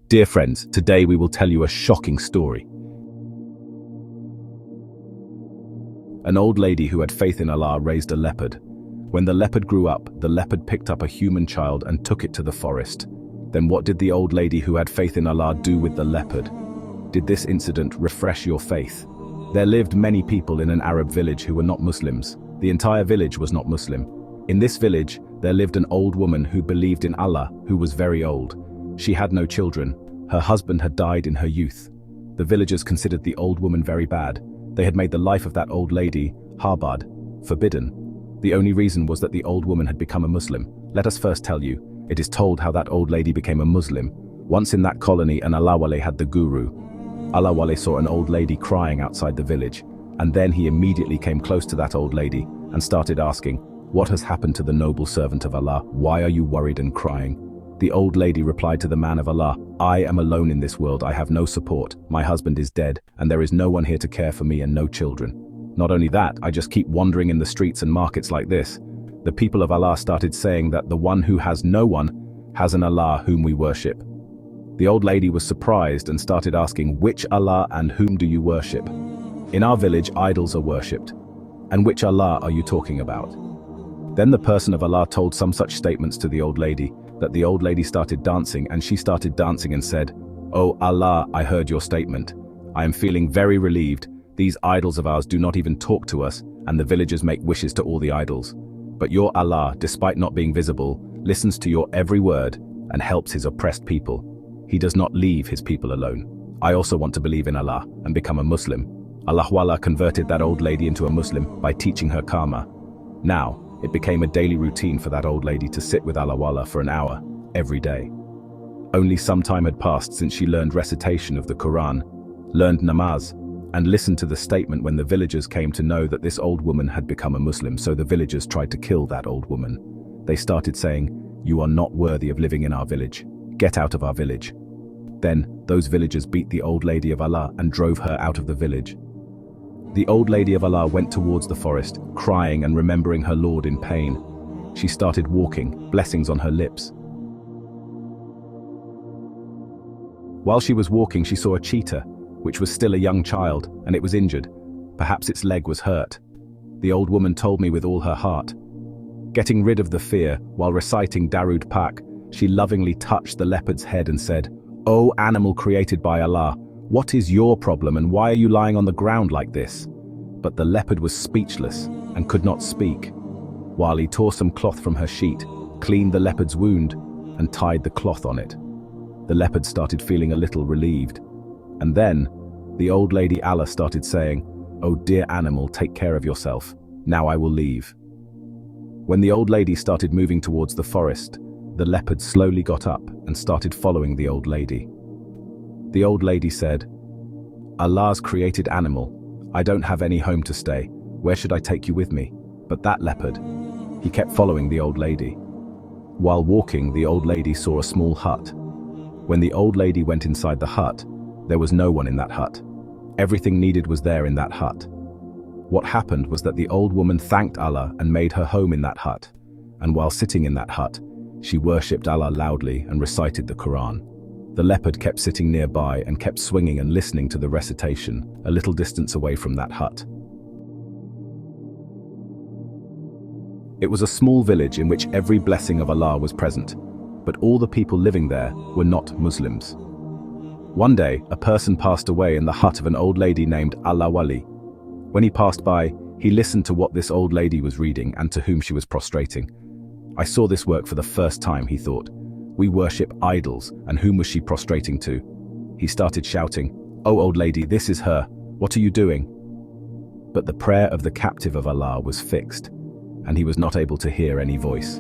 Dear friends, today we will tell you a shocking story. An old lady who had faith in Allah raised a leopard. When the leopard grew up, the leopard picked up a human child and took it to the forest. Then what did the old lady who had faith in Allah do with the leopard? Did this incident refresh your faith? There lived many people in an Arab village who were not Muslims. The entire village was not Muslim. In this village, there lived an old woman who believed in Allah, who was very old. She had no children. Her husband had died in her youth. The villagers considered the old woman very bad. They had made the life of that old lady, harbad, forbidden. The only reason was that the old woman had become a Muslim. Let us first tell you, it is told how that old lady became a Muslim. Once in that colony, an Alawale had the guru. Alawale saw an old lady crying outside the village, and then he immediately came close to that old lady and started asking, "What has happened to the noble servant of Allah? Why are you worried and crying?" The old lady replied to the man of Allah, "I am alone in this world. I have no support. My husband is dead, and there is no one here to care for me and no children. Not only that, I just keep wandering in the streets and markets like this." The people of Allah started saying that the one who has no one has an Allah whom we worship. The old lady was surprised and started asking, "Which Allah and whom do you worship? In our village, idols are worshipped. And which Allah are you talking about?" Then the person of Allah told some such statements to the old lady, that the old lady started dancing, and she started dancing and said, "Oh Allah, I heard your statement. I am feeling very relieved. These idols of ours do not even talk to us, and the villagers make wishes to all the idols. But your Allah, despite not being visible, listens to your every word and helps his oppressed people. He does not leave his people alone. I also want to believe in Allah and become a Muslim." Allah converted that old lady into a Muslim by teaching her karma. Now, it became a daily routine for that old lady to sit with Allah for an hour, every day. Only some time had passed since she learned recitation of the Quran, learned namaz, and listened to the statement when the villagers came to know that this old woman had become a Muslim, so the villagers tried to kill that old woman. They started saying, "You are not worthy of living in our village. Get out of our village." Then, those villagers beat the old lady of Allah and drove her out of the village. The old lady of Allah went towards the forest, crying and remembering her Lord in pain. She started walking, blessings on her lips. While she was walking, she saw a cheetah, which was still a young child, and it was injured. Perhaps its leg was hurt. The old woman told me with all her heart. Getting rid of the fear, while reciting Darud Pak, she lovingly touched the leopard's head and said, "O animal created by Allah, what is your problem and why are you lying on the ground like this?" But the leopard was speechless and could not speak. While he tore some cloth from her sheet, cleaned the leopard's wound, and tied the cloth on it. The leopard started feeling a little relieved. And then, the old lady Allah started saying, "Oh dear animal, take care of yourself. Now I will leave." When the old lady started moving towards the forest, the leopard slowly got up and started following the old lady. The old lady said, "Allah's created animal. I don't have any home to stay. Where should I take you with me?" But that leopard, he kept following the old lady. While walking, the old lady saw a small hut. When the old lady went inside the hut, there was no one in that hut. Everything needed was there in that hut. What happened was that the old woman thanked Allah and made her home in that hut. And while sitting in that hut, she worshipped Allah loudly and recited the Quran. The leopard kept sitting nearby and kept swinging and listening to the recitation, a little distance away from that hut. It was a small village in which every blessing of Allah was present, but all the people living there were not Muslims. One day, a person passed away in the hut of an old lady named Alawali. When he passed by, he listened to what this old lady was reading and to whom she was prostrating. "I saw this work for the first time," he thought. "We worship idols, and whom was she prostrating to?" He started shouting, "Oh old lady, this is her. What are you doing?" But the prayer of the captive of Allah was fixed, and he was not able to hear any voice.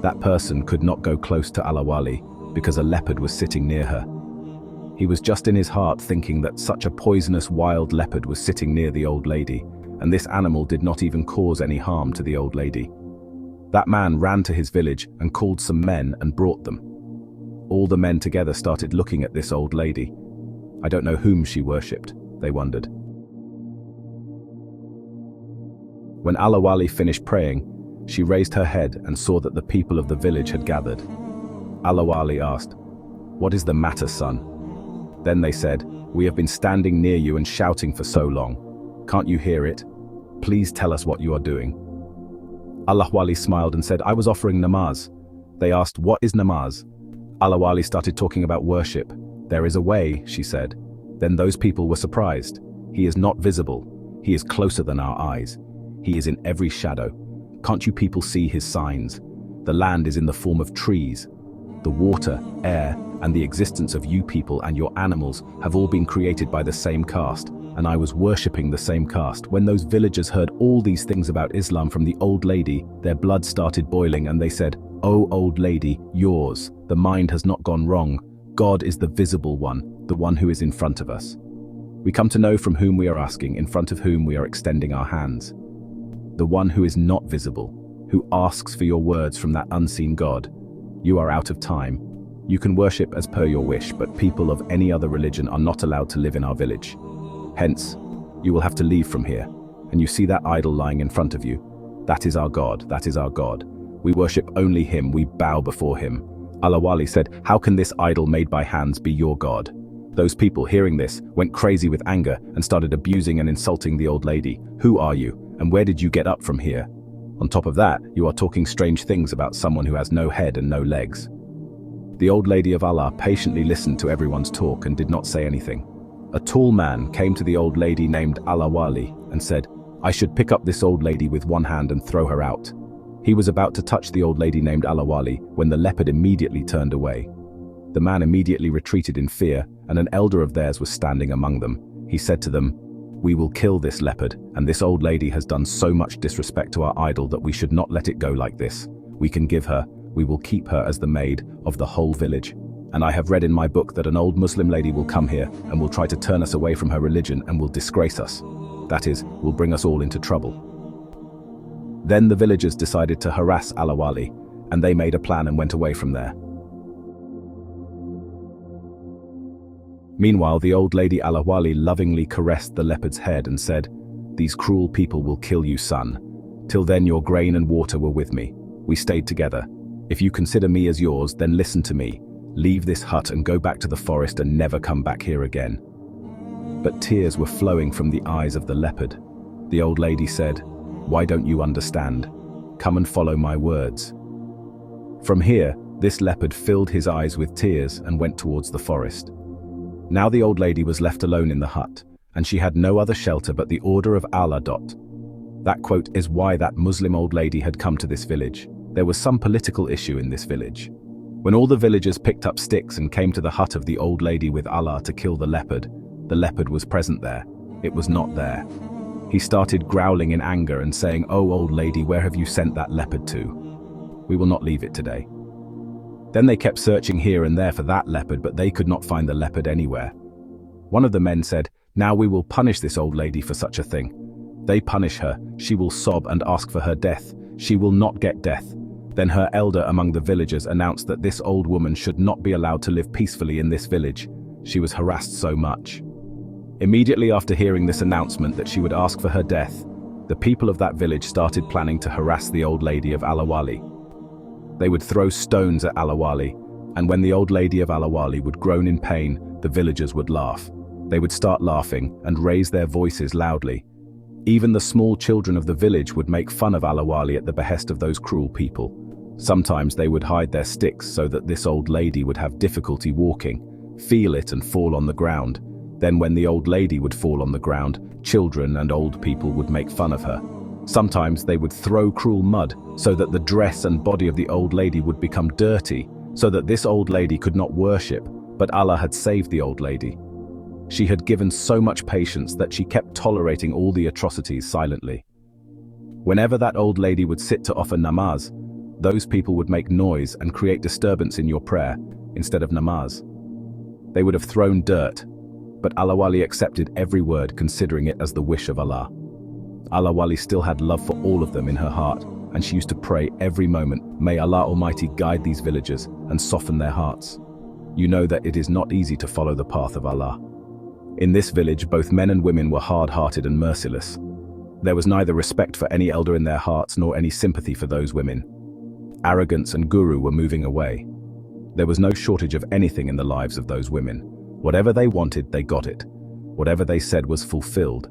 That person could not go close to Alawali because a leopard was sitting near her. He was just in his heart thinking that such a poisonous wild leopard was sitting near the old lady, and this animal did not even cause any harm to the old lady. That man ran to his village and called some men and brought them. All the men together started looking at this old lady. I don't know whom she worshipped, they wondered. When Alawali finished praying, she raised her head and saw that the people of the village had gathered. Alawali asked, "What is the matter, son?" Then they said, "We have been standing near you and shouting for so long. Can't you hear it? Please tell us what you are doing." Al-Ahwali smiled and said, "I was offering namaz." They asked, "What is namaz?" Al-Ahwali started talking about worship. "There is a way," she said. Then those people were surprised. "He is not visible. He is closer than our eyes. He is in every shadow. Can't you people see his signs? The land is in the form of trees. The water, air, and the existence of you people and your animals have all been created by the same caste, and I was worshipping the same caste." When those villagers heard all these things about Islam from the old lady, their blood started boiling and they said, "O old lady, yours, the mind has not gone wrong. God is the visible one, the one who is in front of us. We come to know from whom we are asking, in front of whom we are extending our hands. The one who is not visible, who asks for your words from that unseen God. You are out of time. You can worship as per your wish, but people of any other religion are not allowed to live in our village. Hence, you will have to leave from here. And you see that idol lying in front of you? That is our God, that is our God. We worship only him, we bow before him." Al-Ahwali said, "How can this idol made by hands be your God?" Those people, hearing this, went crazy with anger and started abusing and insulting the old lady. "Who are you? And where did you get up from here? On top of that, you are talking strange things about someone who has no head and no legs." The old lady of Allah patiently listened to everyone's talk and did not say anything. A tall man came to the old lady named Al-Ahwali and said, "I should pick up this old lady with one hand and throw her out." He was about to touch the old lady named Al-Ahwali when the leopard immediately turned away. The man immediately retreated in fear, and an elder of theirs was standing among them. He said to them, "We will kill this leopard, and this old lady has done so much disrespect to our idol that we should not let it go like this. We can give her, we will keep her as the maid of the whole village. And I have read in my book that an old Muslim lady will come here and will try to turn us away from her religion and will disgrace us. That is, will bring us all into trouble." Then the villagers decided to harass Al-Ahwali, and they made a plan and went away from there. Meanwhile, the old lady Al-Ahwali lovingly caressed the leopard's head and said, "These cruel people will kill you, son. Till then your grain and water were with me. We stayed together. If you consider me as yours, then listen to me. Leave this hut and go back to the forest and never come back here again." But tears were flowing from the eyes of the leopard. The old lady said, "Why don't you understand? Come and follow my words." From here, this leopard filled his eyes with tears and went towards the forest. Now the old lady was left alone in the hut, and she had no other shelter but the order of Allah. That quote is why that Muslim old lady had come to this village. There was some political issue in this village. When all the villagers picked up sticks and came to the hut of the old lady with Allah to kill the leopard was present there. It was not there. He started growling in anger and saying, "Oh old lady, where have you sent that leopard to? We will not leave it today." Then they kept searching here and there for that leopard, but they could not find the leopard anywhere. One of the men said, "Now we will punish this old lady for such a thing. They punish her, she will sob and ask for her death. She will not get death." Then her elder among the villagers announced that this old woman should not be allowed to live peacefully in this village. She was harassed so much. Immediately after hearing this announcement that she would ask for her death, the people of that village started planning to harass the old lady of Al-Ahwali. They would throw stones at Al-Ahwali, and when the old lady of Al-Ahwali would groan in pain, the villagers would laugh. They would start laughing and raise their voices loudly. Even the small children of the village would make fun of Al-Ahwali at the behest of those cruel people. Sometimes they would hide their sticks so that this old lady would have difficulty walking, feel it and fall on the ground. Then when the old lady would fall on the ground, children and old people would make fun of her. Sometimes they would throw cruel mud so that the dress and body of the old lady would become dirty, so that this old lady could not worship, but Allah had saved the old lady. She had given so much patience that she kept tolerating all the atrocities silently. Whenever that old lady would sit to offer namaz, those people would make noise and create disturbance in your prayer instead of namaz. They would have thrown dirt, but Al-Ahwali accepted every word, considering it as the wish of Allah. Al-Ahwali still had love for all of them in her heart, and she used to pray every moment, "May Allah Almighty guide these villagers and soften their hearts." You know that it is not easy to follow the path of Allah. In this village, both men and women were hard-hearted and merciless. There was neither respect for any elder in their hearts nor any sympathy for those women. Arrogance and guru were moving away. There was no shortage of anything in the lives of those women. Whatever they wanted, they got it. Whatever they said was fulfilled.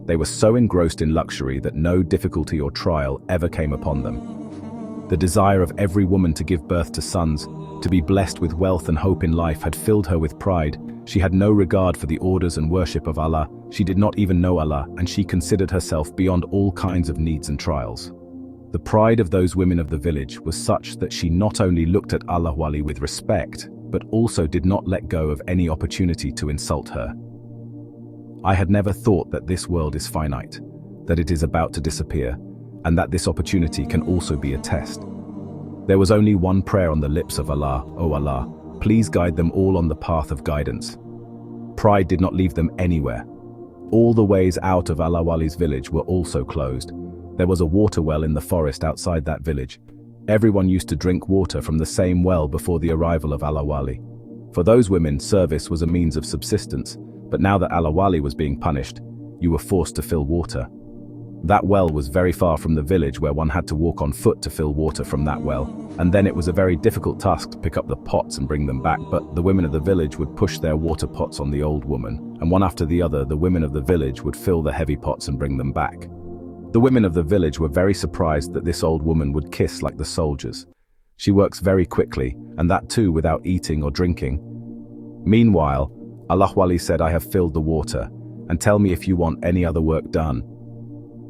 They were so engrossed in luxury that no difficulty or trial ever came upon them. The desire of every woman to give birth to sons, to be blessed with wealth and hope in life, had filled her with pride. She had no regard for the orders and worship of Allah. She did not even know Allah, and she considered herself beyond all kinds of needs and trials. The pride of those women of the village was such that she not only looked at Allah Wali with respect, but also did not let go of any opportunity to insult her. I had never thought that this world is finite, that it is about to disappear, and that this opportunity can also be a test. There was only one prayer on the lips of Allah: "O Allah, please guide them all on the path of guidance." Pride did not leave them anywhere. All the ways out of Allah Wali's village were also closed. There was a water well in the forest outside that village. Everyone used to drink water from the same well before the arrival of Allah Wali. For those women, service was a means of subsistence, but now that Allah Wali was being punished, you were forced to fill water. That well was very far from the village, where one had to walk on foot to fill water from that well, and then it was a very difficult task to pick up the pots and bring them back. But the women of the village would push their water pots on the old woman, and one after the other the women of the village would fill the heavy pots and bring them back. The women of the village were very surprised that this old woman would kiss like the soldiers. She works very quickly, and that too without eating or drinking. Meanwhile, Allah Wali said, "I have filled the water, and tell me if you want any other work done."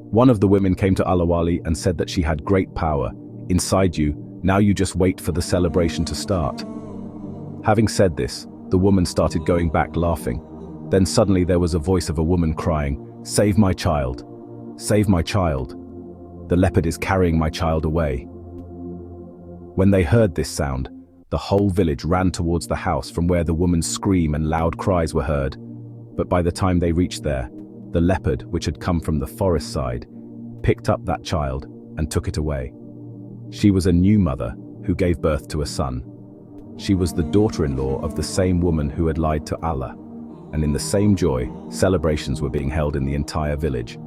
One of the women came to Allah Wali and said that she had great power inside you, now you just wait for the celebration to start. Having said this, the woman started going back laughing. Then suddenly there was a voice of a woman crying, "Save my child! Save my child! The leopard is carrying my child away." When they heard this sound, the whole village ran towards the house from where the woman's scream and loud cries were heard. But by the time they reached there, the leopard, which had come from the forest side, picked up that child and took it away. She was a new mother who gave birth to a son. She was the daughter-in-law of the same woman who had lied to Allah, and in the same joy, celebrations were being held in the entire village.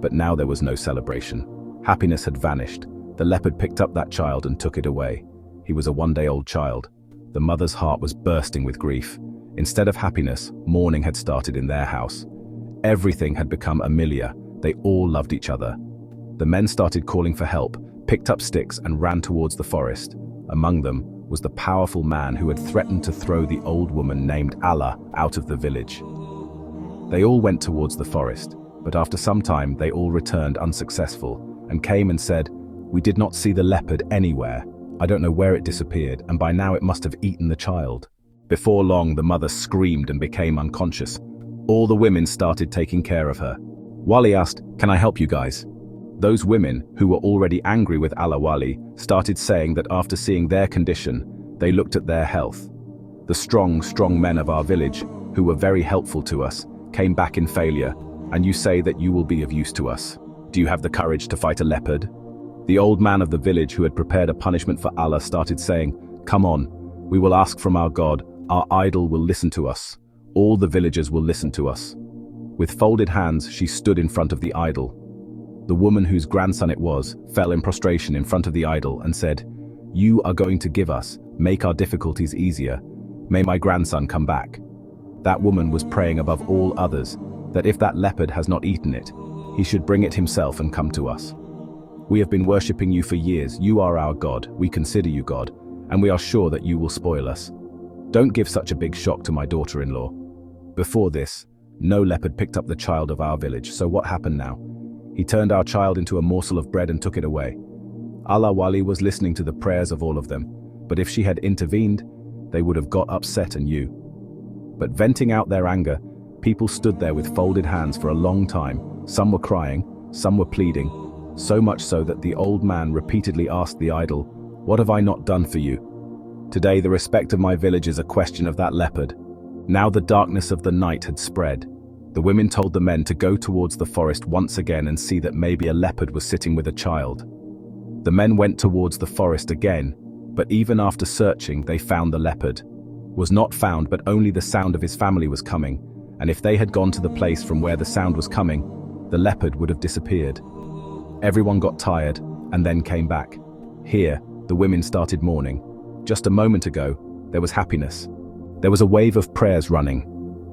But now there was no celebration. Happiness had vanished. The leopard picked up that child and took it away. He was a one-day-old child. The mother's heart was bursting with grief. Instead of happiness, mourning had started in their house. Everything had become familiar. They all loved each other. The men started calling for help, picked up sticks and ran towards the forest. Among them was the powerful man who had threatened to throw the old woman named Allah out of the village. They all went towards the forest, but after some time they all returned unsuccessful and came and said, "We did not see the leopard anywhere. I don't know where it disappeared, and by now it must have eaten the child." Before long, the mother screamed and became unconscious. All the women started taking care of her. Wali asked, "Can I help you guys?" Those women, who were already angry with Allah Wali, started saying that after seeing their condition, they looked at their health. The strong men of our village, who were very helpful to us, came back in failure, and you say that you will be of use to us. Do you have the courage to fight a leopard? The old man of the village who had prepared a punishment for Allah started saying, "Come on, we will ask from our God, our idol will listen to us. All the villagers will listen to us." With folded hands, she stood in front of the idol. The woman whose grandson it was fell in prostration in front of the idol and said, "You are going to give us, make our difficulties easier. May my grandson come back." That woman was praying above all others that if that leopard has not eaten it, he should bring it himself and come to us. "We have been worshipping you for years. You are our God. We consider you God, and we are sure that you will spoil us. Don't give such a big shock to my daughter-in-law." Before this, no leopard picked up the child of our village, so what happened now? He turned our child into a morsel of bread and took it away. Allah Wali was listening to the prayers of all of them, but if she had intervened, they would have got upset and you. But venting out their anger, people stood there with folded hands for a long time. Some were crying, some were pleading, so much so that the old man repeatedly asked the idol, "What have I not done for you? Today the respect of my village is a question of that leopard." Now the darkness of the night had spread. The women told the men to go towards the forest once again and see that maybe a leopard was sitting with a child. The men went towards the forest again, but even after searching, they found the leopard. Was not found, but only the sound of his family was coming, and if they had gone to the place from where the sound was coming, the leopard would have disappeared. Everyone got tired and then came back. Here, the women started mourning. Just a moment ago, There was happiness. There was a wave of prayers running.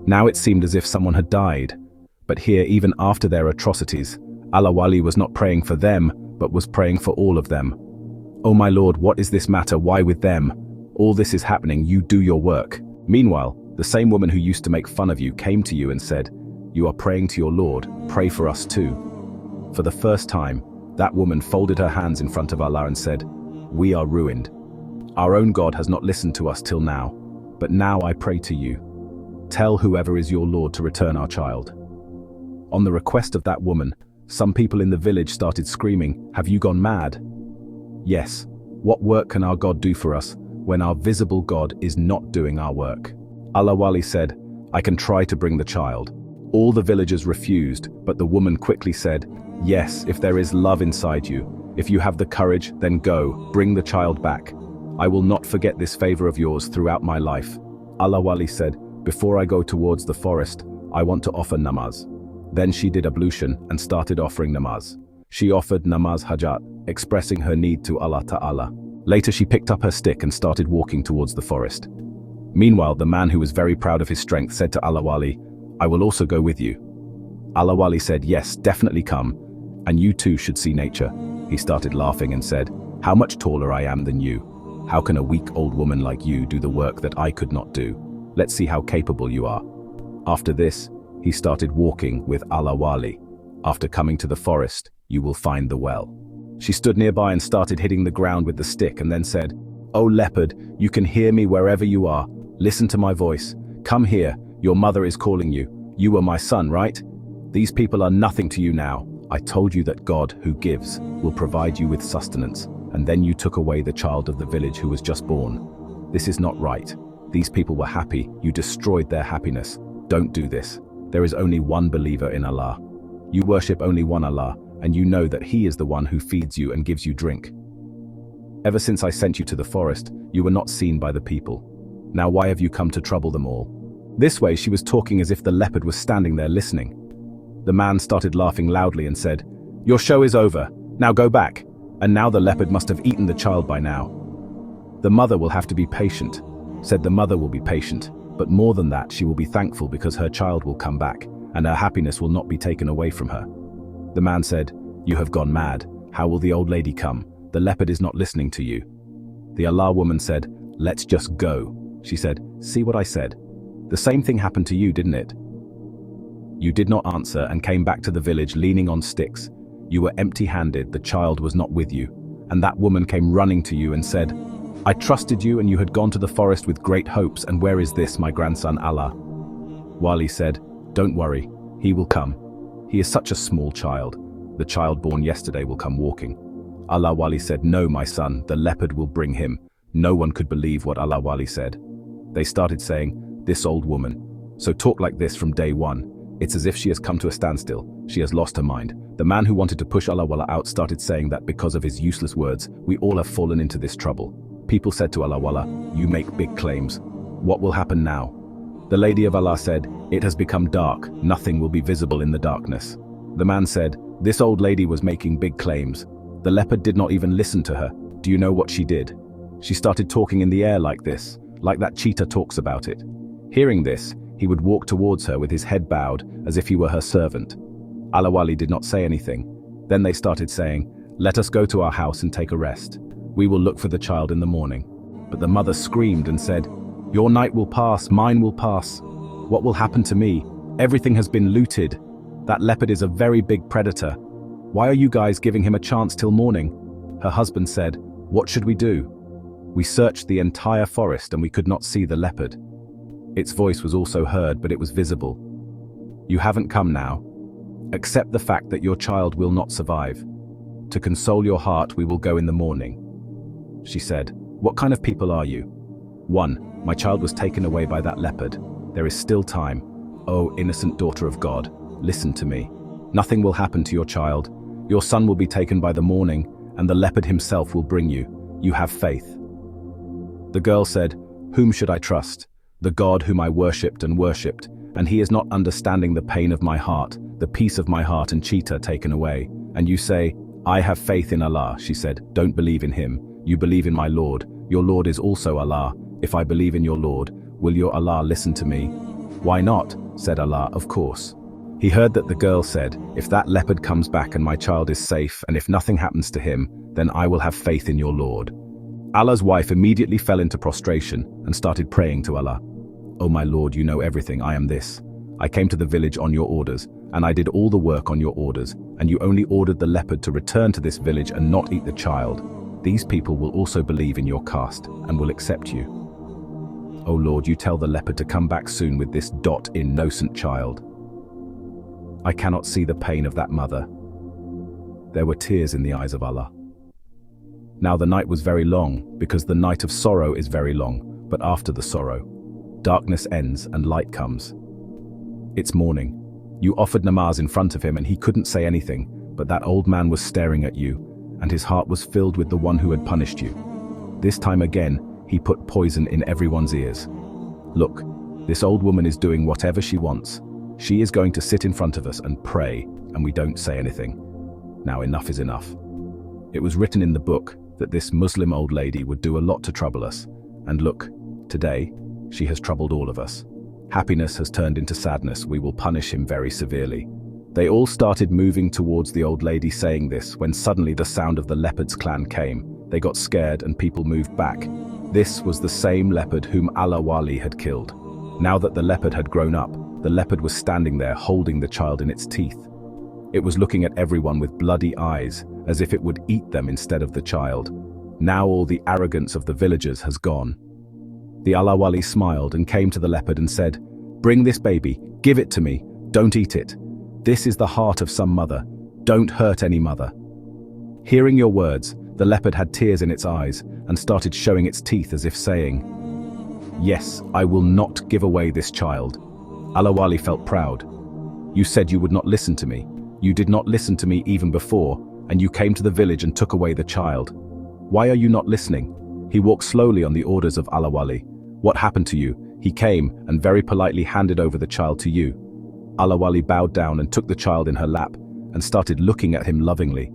Now it seemed as if someone had died. But here, even after their atrocities, Allah Wali was not praying for them, but was praying for all of them. "Oh my Lord, what is this matter? Why with them? All this is happening, you do your work." Meanwhile, the same woman who used to make fun of you came to you and said, "You are praying to your Lord, pray for us too." For the first time, that woman folded her hands in front of Allah and said, "We are ruined. Our own God has not listened to us till now, but now I pray to you. Tell whoever is your Lord to return our child." On the request of that woman, some people in the village started screaming, "Have you gone mad?" Yes, what work can our God do for us when our visible God is not doing our work? Allah Wali said, "I can try to bring the child." All the villagers refused, but the woman quickly said, "Yes, if there is love inside you, if you have the courage, then go, bring the child back. I will not forget this favor of yours throughout my life." Allah Wali said, "Before I go towards the forest, I want to offer namaz." Then she did ablution and started offering namaz. She offered namaz hajat, expressing her need to Allah Ta'ala. Later she picked up her stick and started walking towards the forest. Meanwhile, the man who was very proud of his strength said to Allah Wali, "I will also go with you." Allah Wali said, "Yes, definitely come, and you too should see nature." He started laughing and said, "How much taller I am than you. How can a weak old woman like you do the work that I could not do? Let's see how capable you are." After this, he started walking with Allah Wali. After coming to the forest, you will find the well. She stood nearby and started hitting the ground with the stick and then said, "Oh leopard, you can hear me wherever you are. Listen to my voice. Come here, your mother is calling you. You were my son, right? These people are nothing to you now. I told you that God, who gives, will provide you with sustenance, and then you took away the child of the village who was just born. This is not right. These people were happy, you destroyed their happiness. Don't do this. There is only one believer in Allah. You worship only one Allah, and you know that He is the one who feeds you and gives you drink. Ever since I sent you to the forest, you were not seen by the people. Now why have you come to trouble them all?" This way she was talking as if the leopard was standing there listening. The man started laughing loudly and said, "Your show is over. Now go back." And now the leopard must have eaten the child by now. "The mother will have to be patient," said the mother will be patient, but more than that, she will be thankful because her child will come back, and her happiness will not be taken away from her. The man said, "You have gone mad. How will the old lady come? The leopard is not listening to you." The Allah woman said, "Let's just go." She said, "See what I said? The same thing happened to you, didn't it? You did not answer and came back to the village leaning on sticks. You were empty-handed, the child was not with you. And that woman came running to you and said, 'I trusted you and you had gone to the forest with great hopes, and where is this, my grandson Allah?' Wali said, 'Don't worry, he will come. He is such a small child. The child born yesterday will come walking.' Allah Wali said, 'No, my son, the leopard will bring him.' No one could believe what Allah Wali said. They started saying, 'This old woman. So talk like this from day one. It's as if she has come to a standstill. She has lost her mind.' The man who wanted to push Allah Wala out started saying that because of his useless words, we all have fallen into this trouble. People said to Allah Wala, 'You make big claims. What will happen now?' The lady of Allah said, 'It has become dark. Nothing will be visible in the darkness.' The man said, 'This old lady was making big claims. The leopard did not even listen to her. Do you know what she did? She started talking in the air like this, like that cheetah talks about it.' Hearing this, he would walk towards her with his head bowed as if he were her servant. Allah Wali did not say anything. Then they started saying, 'Let us go to our house and take a rest. We will look for the child in the morning.' But the mother screamed and said, 'Your night will pass, mine will pass. What will happen to me? Everything has been looted. That leopard is a very big predator. Why are you guys giving him a chance till morning?' Her husband said, 'What should we do?' We searched the entire forest and we could not see the leopard. Its voice was also heard, but it was visible. You haven't come now. Accept the fact that your child will not survive. To console your heart, we will go in the morning." She said, "What kind of people are you?" 1. My child was taken away by that leopard. There is still time. Oh, innocent daughter of God, listen to me. Nothing will happen to your child. Your son will be taken by the morning, and the leopard himself will bring you. You have faith. The girl said, "Whom should I trust? The God whom I worshipped, and he is not understanding the pain of my heart, the peace of my heart, and cheetah taken away. And you say, 'I have faith in Allah.'" She said, "Don't believe in him. You believe in my Lord. Your Lord is also Allah. If I believe in your Lord, will your Allah listen to me?" "Why not?" said Allah, "of course." He heard that the girl said, "If that leopard comes back and my child is safe, and if nothing happens to him, then I will have faith in your Lord." Allah's wife immediately fell into prostration and started praying to Allah. "Oh my Lord, you know everything. I am this. I came to the village on your orders, and I did all the work on your orders, and you only ordered the leopard to return to this village and not eat the child. These people will also believe in your caste and will accept you. Oh Lord, you tell the leopard to come back soon with this innocent child." I cannot see the pain of that mother. There were tears in the eyes of Allah. Now the night was very long, because the night of sorrow is very long, but after the sorrow, darkness ends and light comes. It's morning. You offered namaz in front of him and he couldn't say anything, but that old man was staring at you, and his heart was filled with the one who had punished you. This time again, he put poison in everyone's ears. Look, this old woman is doing whatever she wants. She is going to sit in front of us and pray, and we don't say anything. Now enough is enough. It was written in the book that this Muslim old lady would do a lot to trouble us, and look, today, she has troubled all of us. Happiness has turned into sadness. We will punish him very severely. They all started moving towards the old lady saying this, when suddenly the sound of the leopard's clan came. They got scared and people moved back. This was the same leopard whom Allah Wali had killed. Now that the leopard had grown up, the leopard was standing there holding the child in its teeth. It was looking at everyone with bloody eyes, as if it would eat them instead of the child. Now all the arrogance of the villagers has gone. The Allah Wali smiled and came to the leopard and said, "Bring this baby, give it to me, don't eat it. This is the heart of some mother, don't hurt any mother." Hearing your words, the leopard had tears in its eyes and started showing its teeth as if saying, "Yes, I will not give away this child." Allah Wali felt proud. "You said you would not listen to me. You did not listen to me even before, and you came to the village and took away the child. Why are you not listening?" He walked slowly on the orders of Allah Wali. "What happened to you?" He came and very politely handed over the child to you. Allah Wali bowed down and took the child in her lap and started looking at him lovingly.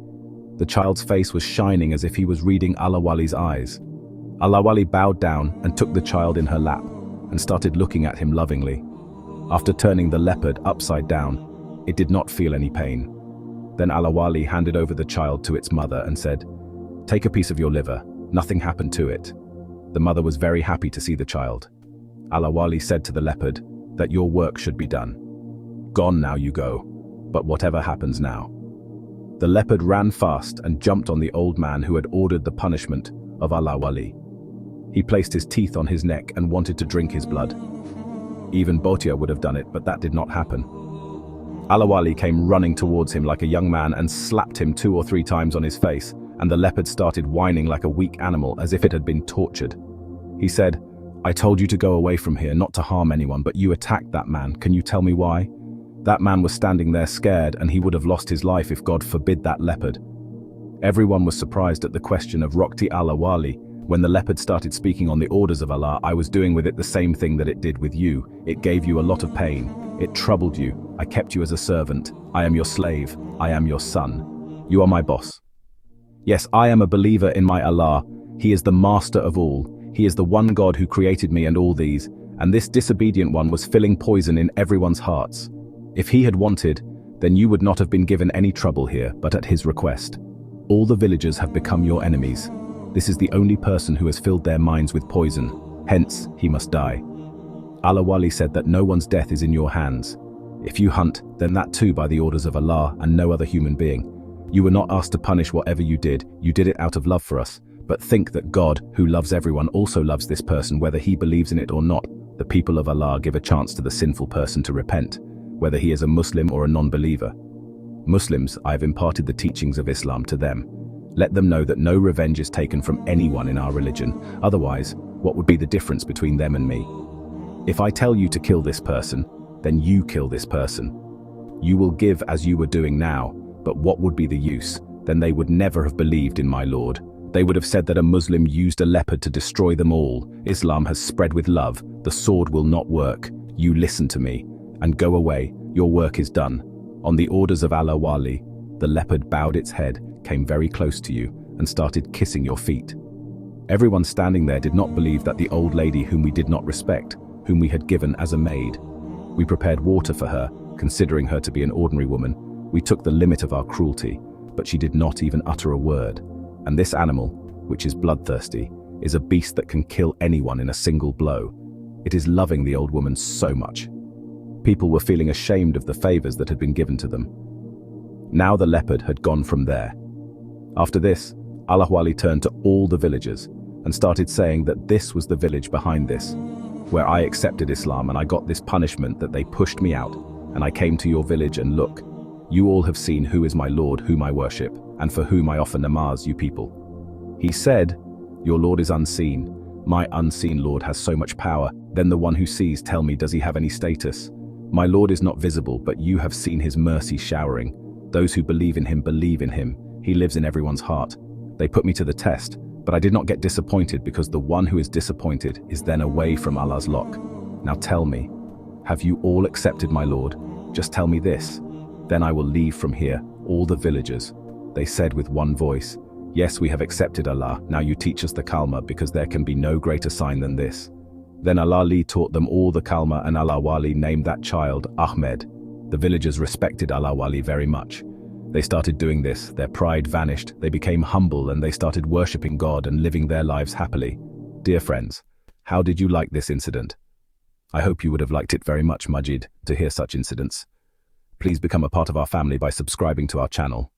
The child's face was shining as if he was reading Allah Wali's eyes. Allah Wali bowed down and took the child in her lap and started looking at him lovingly. After turning the leopard upside down, it did not feel any pain. Then Allah Wali handed over the child to its mother and said, "Take a piece of your liver, nothing happened to it." The mother was very happy to see the child. Allah Wali said to the leopard that your work should be done. Gone now you go, but whatever happens now. The leopard ran fast and jumped on the old man who had ordered the punishment of Allah Wali. He placed his teeth on his neck and wanted to drink his blood. Even Botia would have done it, but that did not happen. Allah Wali came running towards him like a young man and slapped him 2 or 3 times on his face, and the leopard started whining like a weak animal as if it had been tortured. He said, "I told you to go away from here, not to harm anyone, but you attacked that man. Can you tell me why?" That man was standing there scared, and he would have lost his life if God forbid that leopard. Everyone was surprised at the question of Rokti Allah Wali. When the leopard started speaking on the orders of Allah, I was doing with it the same thing that it did with you. It gave you a lot of pain. It troubled you. I kept you as a servant. I am your slave. I am your son. You are my boss. Yes, I am a believer in my Allah. He is the master of all. He is the one God who created me and all these, and this disobedient one was filling poison in everyone's hearts. If he had wanted, then you would not have been given any trouble here, but at his request. All the villagers have become your enemies. This is the only person who has filled their minds with poison. Hence, he must die. Allah Wali said that no one's death is in your hands. If you hunt, then that too by the orders of Allah and no other human being. You were not asked to punish whatever you did it out of love for us. But think that God, who loves everyone, also loves this person whether he believes in it or not. The people of Allah give a chance to the sinful person to repent, whether he is a Muslim or a non-believer. Muslims, I have imparted the teachings of Islam to them. Let them know that no revenge is taken from anyone in our religion. Otherwise, what would be the difference between them and me? If I tell you to kill this person, then you kill this person. You will give as you were doing now, but what would be the use? Then they would never have believed in my Lord. They would have said that a Muslim used a leopard to destroy them all. Islam has spread with love. The sword will not work. You listen to me and go away. Your work is done. On the orders of Allah Wali, the leopard bowed its head, came very close to you, and started kissing your feet. Everyone standing there did not believe that the old lady whom we did not respect, whom we had given as a maid. We prepared water for her, considering her to be an ordinary woman. We took the limit of our cruelty, but she did not even utter a word. And this animal, which is bloodthirsty, is a beast that can kill anyone in a single blow. It is loving the old woman so much. People were feeling ashamed of the favors that had been given to them. Now the leopard had gone from there. After this, Al-Ahwali turned to all the villagers and started saying that this was the village behind this, where I accepted Islam and I got this punishment that they pushed me out, and I came to your village and look, you all have seen who is my Lord, whom I worship, and for whom I offer namaz, you people. He said, your Lord is unseen. My unseen Lord has so much power. Then the one who sees, tell me, does he have any status? My Lord is not visible, but you have seen his mercy showering. Those who believe in him believe in him. He lives in everyone's heart. They put me to the test, but I did not get disappointed because the one who is disappointed is then away from Allah's lock. Now tell me, have you all accepted my Lord? Just tell me this. Then I will leave from here, all the villagers. They said with one voice, yes, we have accepted Allah. Now you teach us the kalma, because there can be no greater sign than this. Then Al-Ali taught them all the kalma, and Al-Ahwali named that child Ahmed. The villagers respected Al-Ahwali very much. They started doing this, their pride vanished, they became humble, and they started worshipping God and living their lives happily. Dear friends, how did you like this incident? I hope you would have liked it very much, Majid, to hear such incidents. Please become a part of our family by subscribing to our channel.